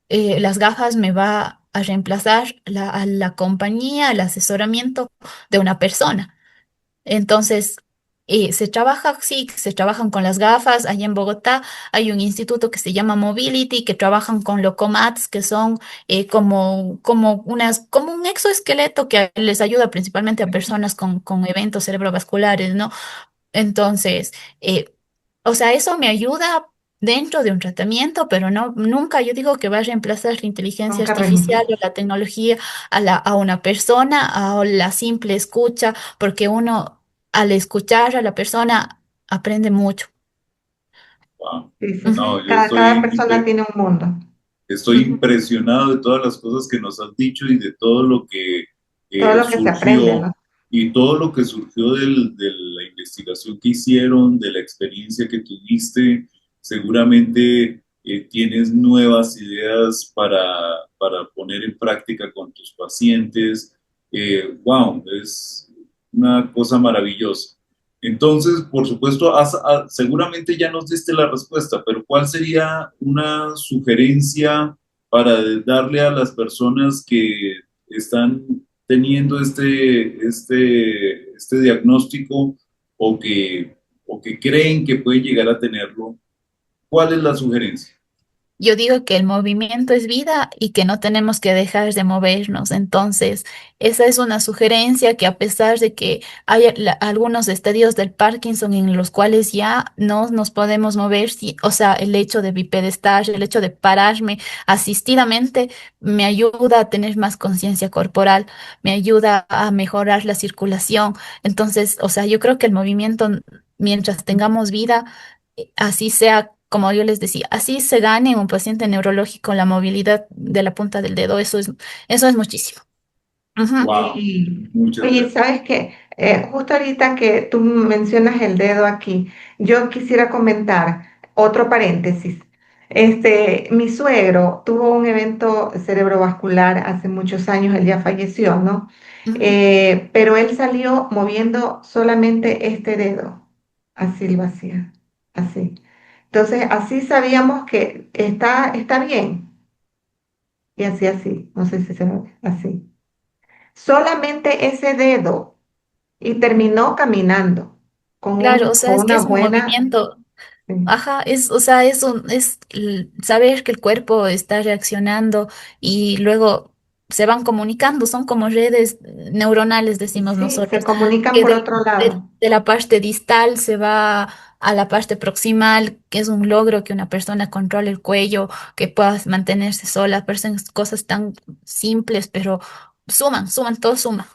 las gafas me va a reemplazar a la compañía, el asesoramiento de una persona. Entonces, se trabajan con las gafas. Allá en Bogotá hay un instituto que se llama Mobility, que trabajan con locomats, que son como un exoesqueleto que les ayuda principalmente a personas con eventos cerebrovasculares, ¿no? Entonces, eh, o sea, eso me ayuda dentro de un tratamiento, pero no, nunca yo digo que va a reemplazar la inteligencia Nunca artificial reemplazo. o la tecnología a una persona, a la simple escucha, porque uno al escuchar a la persona aprende mucho. Wow. Sí, sí, Ujú. No, sí. Cada persona tiene un mundo. estoy Ujú. impresionado de todas las cosas que nos has dicho y de todo lo que Todo lo que se aprende, surgió ¿no? y todo lo que surgió de la investigación que hicieron, de la experiencia que tuviste. Seguramente tienes nuevas ideas para poner en práctica con tus pacientes. Wow, es una cosa maravillosa. Entonces, por supuesto, seguramente ya nos diste la respuesta, pero ¿cuál sería una sugerencia para darle a las personas que están teniendo este diagnóstico o o que creen que pueden llegar a tenerlo? ¿Cuál es la sugerencia? Yo digo que el movimiento es vida y que no tenemos que dejar de movernos. Entonces, esa es una sugerencia que a pesar de que hay algunos estadios del Parkinson en los cuales ya no nos podemos mover, sí, o sea, el hecho de bipedestar, el hecho de pararme asistidamente, me ayuda a tener más conciencia corporal, me ayuda a mejorar la circulación. Entonces, o sea, yo creo que el movimiento, mientras tengamos vida, así sea, como yo les decía, así se gane en un paciente neurológico la movilidad de la punta del dedo, eso es muchísimo. Ujú. Wow, Sí. muchas Oye, gracias. ¿sabes qué? Justo ahorita que tú mencionas el dedo aquí, yo quisiera comentar otro paréntesis. Mi suegro tuvo un evento cerebrovascular hace muchos años, él ya falleció, ¿no? Ujú. Pero él salió moviendo solamente este dedo, así lo hacía, así. Entonces, así sabíamos que está bien. Y así, no sé si se ve así. Solamente ese dedo y terminó caminando Claro, o sea, con es que una es un buena... movimiento. Sí, Ajá, o sea, saber que el cuerpo está reaccionando y luego se van comunicando, son como redes neuronales, decimos sí, se nosotros, comunican que por otro lado. de la parte distal se va a la parte proximal, que es un logro que una persona controle el cuello, que pueda mantenerse sola, parecen cosas tan simples, pero suman, todo suma.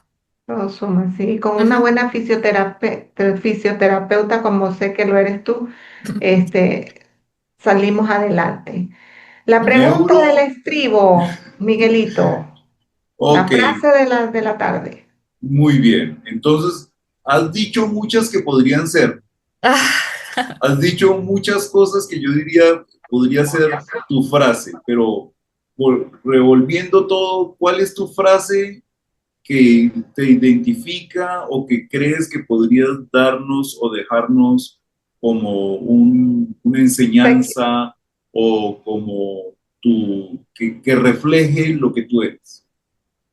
Todo suma, sí. Y con una Ujú. buena fisioterapeuta, como sé que lo eres tú, este, salimos adelante. La pregunta del Neuro, estribo, Miguelito, la ok, frase de la tarde. muy bien. Entonces, has dicho muchas que podrían ser. Ah, Has dicho muchas cosas que yo diría podría ser tu frase, pero revolviendo todo, ¿cuál es tu frase que te identifica o que crees que podrías darnos o dejarnos como una Pe- enseñanza o como que refleje lo que tú eres?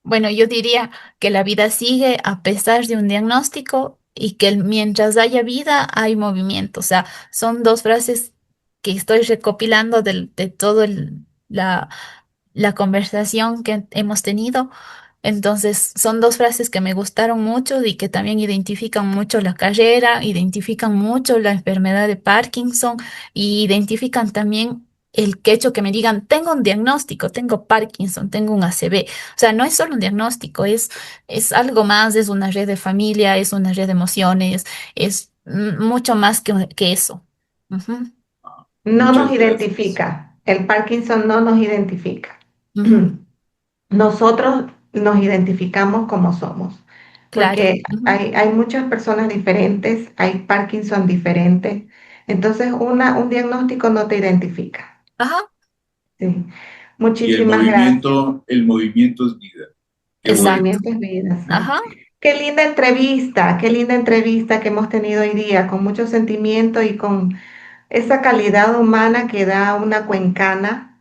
bueno, yo diría que la vida sigue a pesar de un diagnóstico y que mientras haya vida hay movimiento. O sea, son dos frases que estoy recopilando de todo la conversación que hemos tenido. Entonces, son dos frases que me gustaron mucho y que también identifican mucho la carrera, identifican mucho la enfermedad de Parkinson y identifican también el hecho que me digan, tengo un diagnóstico, tengo Parkinson, tengo un ACV. O sea, no es solo un diagnóstico, es algo más, es una red de familia, es una red de emociones, es mucho más que eso. Ujú, No nos Muchas gracias. identifica. El Parkinson no nos identifica. ujú, Nosotros nos identificamos como somos, claro. porque Ujú. hay muchas personas diferentes, hay Parkinson diferentes. Entonces, un diagnóstico no te identifica. Ajá, Sí. Y Muchísimas gracias. el movimiento es vida. Qué El bonito. exacto. movimiento es vida, sí. Ajá. Qué linda entrevista que hemos tenido hoy día, con mucho sentimiento y con esa calidad humana que da una cuencana,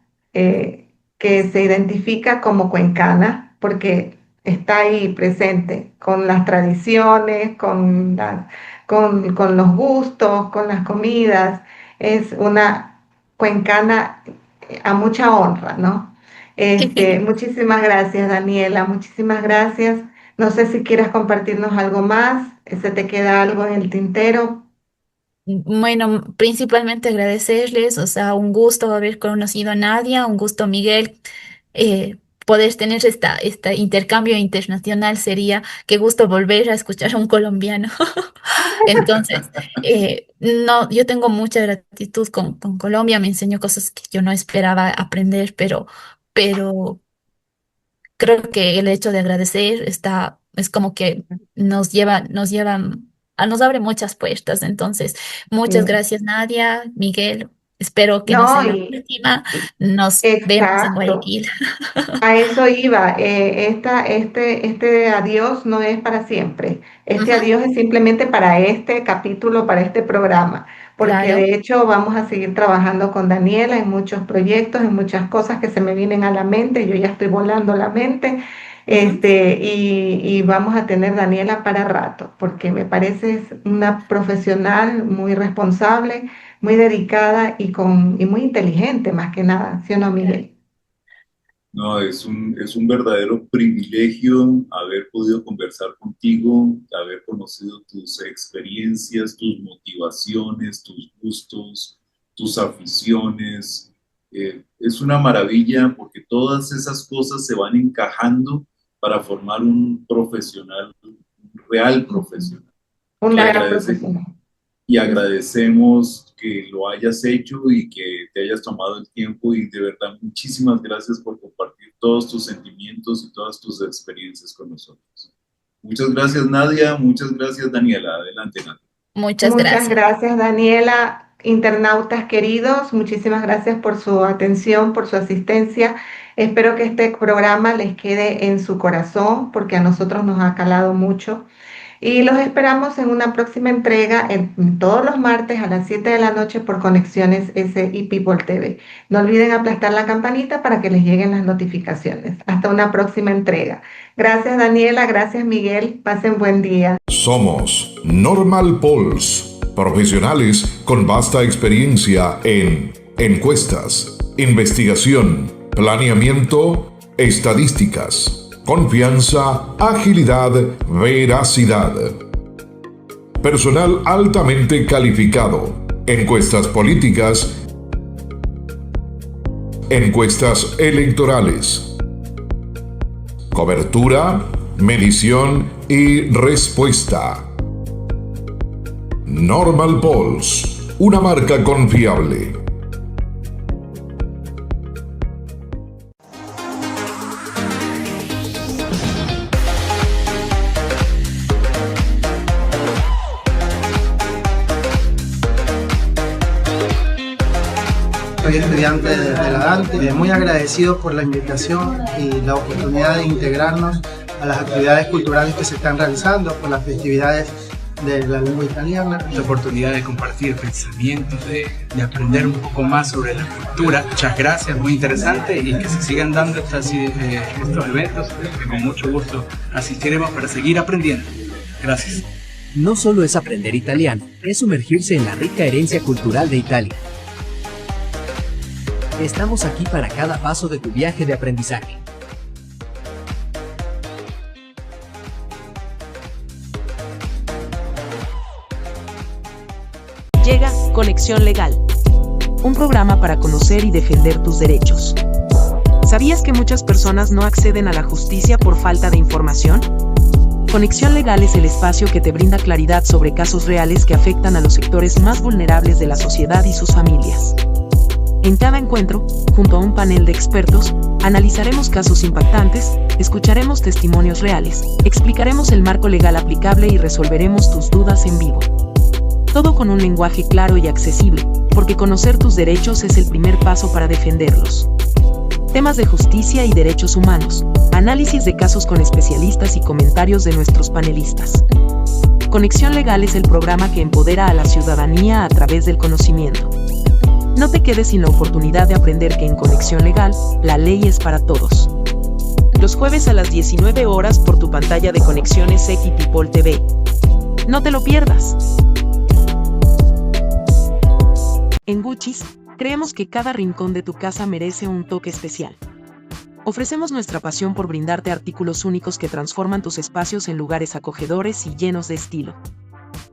que se identifica como cuencana, porque está ahí presente con las tradiciones, con los gustos, con las comidas. Es una cuencana a mucha honra, ¿no? Muchísimas gracias, Daniela, muchísimas gracias. No sé si quieras compartirnos algo más, se te queda algo en el tintero. Bueno, principalmente agradecerles, o sea, un gusto haber conocido a Nadia, un gusto, Miguel, poder tener este intercambio internacional sería, qué gusto volver a escuchar a un colombiano. Entonces, no, yo tengo mucha gratitud con Colombia, me enseñó cosas que yo no esperaba aprender, pero creo que el hecho de agradecer es como que nos abre muchas puertas. Entonces, muchas Sí. gracias, Nadia, Miguel. Espero que no sea No, la última. Nos vemos en exacto. Guayaquil. A eso iba. Este adiós no es para siempre. Este Ujú, adiós es simplemente para este capítulo, para este programa, porque claro. de hecho vamos a seguir trabajando con Daniela en muchos proyectos, en muchas cosas que se me vienen a la mente. Yo ya estoy volando la mente, Ujú. y vamos a tener Daniela para rato, porque me parece es una profesional muy responsable, muy dedicada y muy inteligente, más que nada, ¿sí o no, Miguel? No, es un verdadero privilegio haber podido conversar contigo, haber conocido tus experiencias, tus motivaciones, tus gustos, tus aficiones. Es una maravilla porque todas esas cosas se van encajando para formar un profesional, un real Ujú. profesional. Un Y Claro. real agradece, profesional. y Ujú. agradecemos que lo hayas hecho y que te hayas tomado el tiempo y de verdad muchísimas gracias por compartir todos tus sentimientos y todas tus experiencias con nosotros. Muchas gracias Nadia, muchas gracias Daniela. Adelante Nadia. Muchas Muchas gracias. gracias, Daniela. Internautas queridos, muchísimas gracias por su atención, por su asistencia. Espero que este programa les quede en su corazón porque a nosotros nos ha calado mucho. Y los esperamos en una próxima entrega todos los martes a las 7 de la noche por Conexiones S y People TV. No olviden aplastar la campanita para que les lleguen las notificaciones. Hasta una próxima entrega. Gracias Daniela, gracias Miguel. Pasen buen día. Somos Normal Polls, profesionales con vasta experiencia en encuestas, investigación, planeamiento, estadísticas. Confianza, agilidad, veracidad. Personal altamente calificado. Encuestas políticas. Encuestas electorales. Cobertura, medición y respuesta. Normal Polls, una marca confiable. Soy estudiante de la Dante, muy agradecido por la invitación y la oportunidad de integrarnos a las actividades culturales que se están realizando por las festividades de la lengua italiana. La oportunidad de compartir pensamientos, de aprender un poco más sobre la cultura. Muchas gracias, muy interesante, y que se sigan dando estos eventos, que con mucho gusto asistiremos para seguir aprendiendo. Gracias. No solo es aprender italiano, es sumergirse en la rica herencia cultural de Italia. Estamos aquí para cada paso de tu viaje de aprendizaje. Llega Conexión Legal, un programa para conocer y defender tus derechos. ¿Sabías que muchas personas no acceden a la justicia por falta de información? Conexión Legal es el espacio que te brinda claridad sobre casos reales que afectan a los sectores más vulnerables de la sociedad y sus familias. En cada encuentro, junto a un panel de expertos, analizaremos casos impactantes, escucharemos testimonios reales, explicaremos el marco legal aplicable y resolveremos tus dudas en vivo. Todo con un lenguaje claro y accesible, porque conocer tus derechos es el primer paso para defenderlos. Temas de justicia y derechos humanos, análisis de casos con especialistas y comentarios de nuestros panelistas. Conexión Legal es el programa que empodera a la ciudadanía a través del conocimiento. No te quedes sin la oportunidad de aprender que en Conexión Legal, la ley es para todos. Los jueves a las 19 horas por tu pantalla de Conexiones X y People TV. No te lo pierdas. En Guchis, creemos que cada rincón de tu casa merece un toque especial. Ofrecemos nuestra pasión por brindarte artículos únicos que transforman tus espacios en lugares acogedores y llenos de estilo.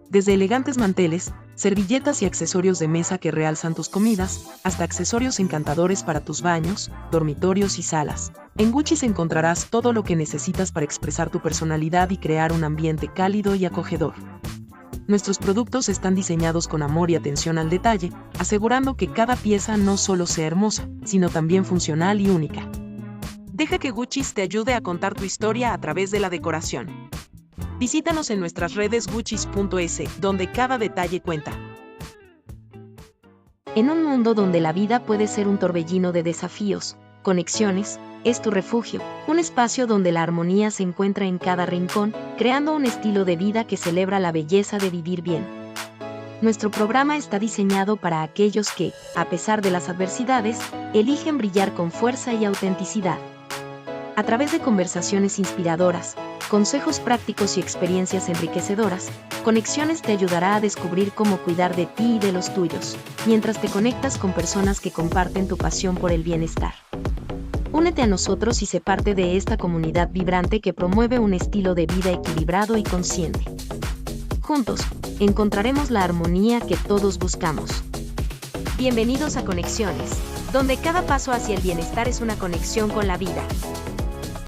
Desde elegantes manteles, servilletas y accesorios de mesa que realzan tus comidas, hasta accesorios encantadores para tus baños, dormitorios y salas. En Guchis encontrarás todo lo que necesitas para expresar tu personalidad y crear un ambiente cálido y acogedor. Nuestros productos están diseñados con amor y atención al detalle, asegurando que cada pieza no solo sea hermosa, sino también funcional y única. Deja que Guchis te ayude a contar tu historia a través de la decoración. Visítanos en nuestras redes guchis.es, donde cada detalle cuenta. En un mundo donde la vida puede ser un torbellino de desafíos, Conexiones es tu refugio, un espacio donde la armonía se encuentra en cada rincón, creando un estilo de vida que celebra la belleza de vivir bien. Nuestro programa está diseñado para aquellos que, a pesar de las adversidades, eligen brillar con fuerza y autenticidad. A través de conversaciones inspiradoras, consejos prácticos y experiencias enriquecedoras, Conexiones te ayudará a descubrir cómo cuidar de ti y de los tuyos, mientras te conectas con personas que comparten tu pasión por el bienestar. Únete a nosotros y sé parte de esta comunidad vibrante que promueve un estilo de vida equilibrado y consciente. Juntos, encontraremos la armonía que todos buscamos. Bienvenidos a Conexiones, donde cada paso hacia el bienestar es una conexión con la vida.